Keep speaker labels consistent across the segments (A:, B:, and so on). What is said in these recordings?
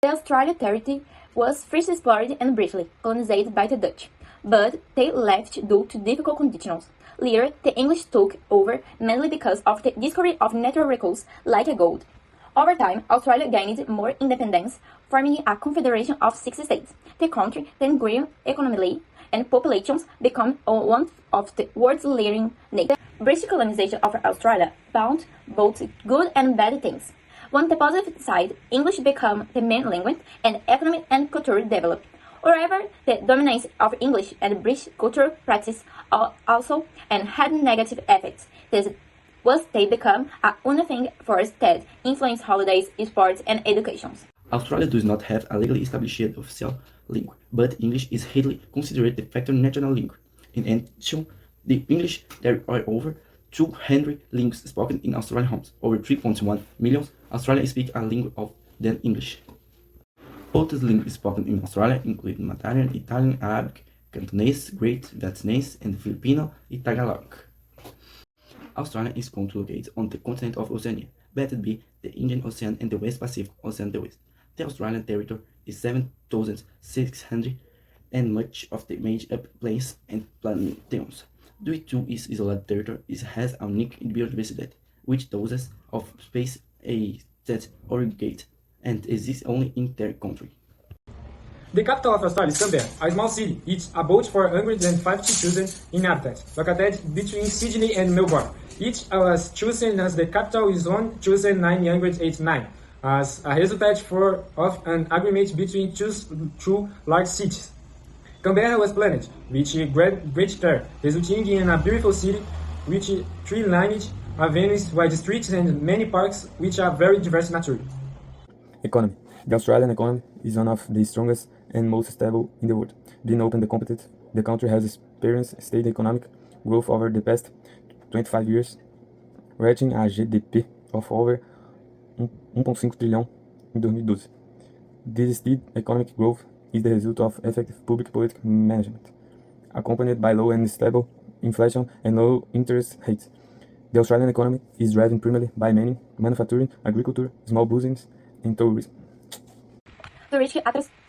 A: The Australian territory was first explored and briefly colonized by the Dutch, but they left due to difficult conditions. Later, the English took over mainly because of the discovery of natural resources like gold. Over time, Australia gained more independence, forming a confederation of 6 states. The country then grew economically, and populations became one of the world's leading nations. The British colonization of Australia brought both good and bad things. On the positive side, English became the main language, and economy and culture developed. However, the dominance of English and British cultural practice also had negative effects. This was they become a uniting force that influenced holidays, sports, and education.
B: Australia does not have a legally established official language, but English is highly considered the factor national language. In addition, the English, there are over 200 languages spoken in Australian homes. Over 3.1 million Australians speak a language other than English. Other languages spoken in Australia include Mandarin, Italian, Arabic, Cantonese, Greek, Vietnamese, and Filipino, Tagalog. Australia is located on the continent of Oceania, bounded by the Indian Ocean and the West Pacific Ocean to the west. The Australian territory is 7,600, and much of the made up plains and plantations. Due to its isolated territory, it has a unique biodiversity, which thousands of species that aggregate and exist only in their country.
C: The capital of Australia is Canberra, a small city. It's about 450,000 inhabitants, located between Sydney and Melbourne. It was chosen as the capital in 1989 as a result of an agreement between two large cities. Canberra was planned, with great care, resulting in a beautiful city with tree-lined avenues, wide streets, and many parks, which are very diverse naturally.
D: Economy. The Australian economy is one of the strongest and most stable in the world. Being open and competitive, the country has experienced steady economic growth over the past 25 years, reaching a GDP of over 1.5 trillion in 2012. This steady economic growth is the result of effective public political management, accompanied by low and stable inflation and low interest rates. The Australian economy is driven primarily by mining, manufacturing, agriculture, small business, and tourism.
A: Touristic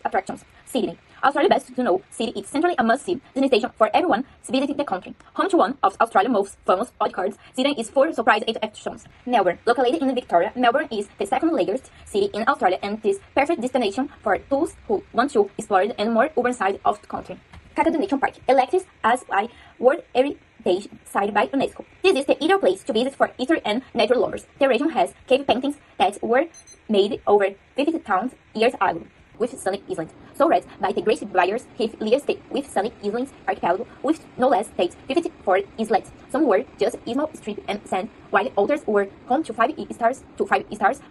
A: attractions. Sydney. Australia's best to know city is centrally a must-see destination for everyone visiting the country. Home to one of Australia's most famous postcards, Sydney is full of surprise attractions. Melbourne. Located in Victoria, Melbourne is the second largest city in Australia and is perfect destination for those who want to explore the more urban side of the country. Kakadu National Park. Elected as a World Heritage Site by UNESCO. This is the ideal place to visit for history and nature lovers. The region has cave paintings that were made over 50,000 years ago, with Sunny Island, surrounded by the Great Barrier Reef landscape with Sunny Islands archipelago, with no less than 54 islets. Some were just small strip and sand, while others were home to 5 stars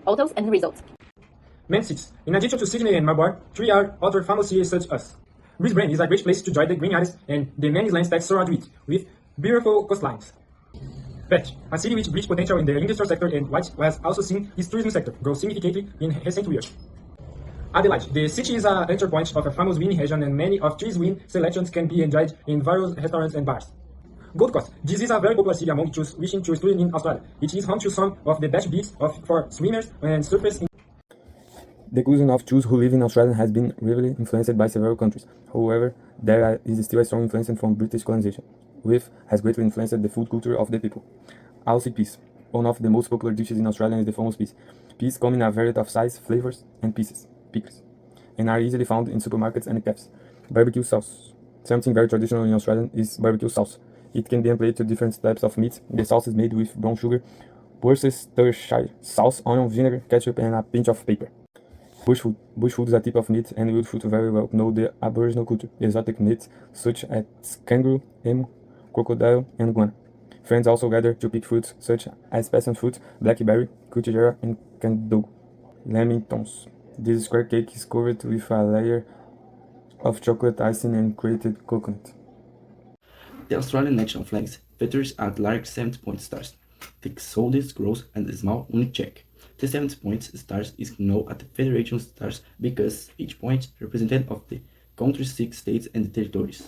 A: hotels and resorts.
C: Main cities. In addition to Sydney and Melbourne, 3 are other famous cities such as Brisbane is a great place to enjoy the green areas and the many lands that surround it, with beautiful coastlines. Perth, a city with great potential in the industrial sector and which has also seen its tourism sector grow significantly in recent years. Adelaide, the city is an entry point of a famous wine region and many of these wine selections can be enjoyed in various restaurants and bars. Gold Coast, this is a very popular city among those wishing to study in Australia. It is home to some of the best beaches for swimmers and surfers.
D: The cuisine of those who live in Australia has been heavily influenced by several countries. However, there is still a strong influence from British colonization, which has greatly influenced the food culture of the people. Also peas. One of the most popular dishes in Australia is the famous peas. Peas come in a variety of sizes, flavors, and pickles, and are easily found in supermarkets and cafes. Barbecue sauce. Something very traditional in Australia is barbecue sauce. It can be applied to different types of meat. The sauce is made with brown sugar, Worcestershire sauce, onion, vinegar, ketchup, and a pinch of pepper. Bush food. Bush food is a type of meat and wild food very well know the Aboriginal culture. Exotic meats such as kangaroo, emu, crocodile, and iguana. Friends also gather to pick fruits such as passion fruit, blackberry, kookaburra, and candogo. Lamingtons. This square cake is covered with a layer of chocolate icing and grated coconut.
B: The Australian national flag features a large 7-point stars, the soldiers grows and a small unique check. The 7-point stars is known as the Federation stars because each point represents of the country's 6 states and territories.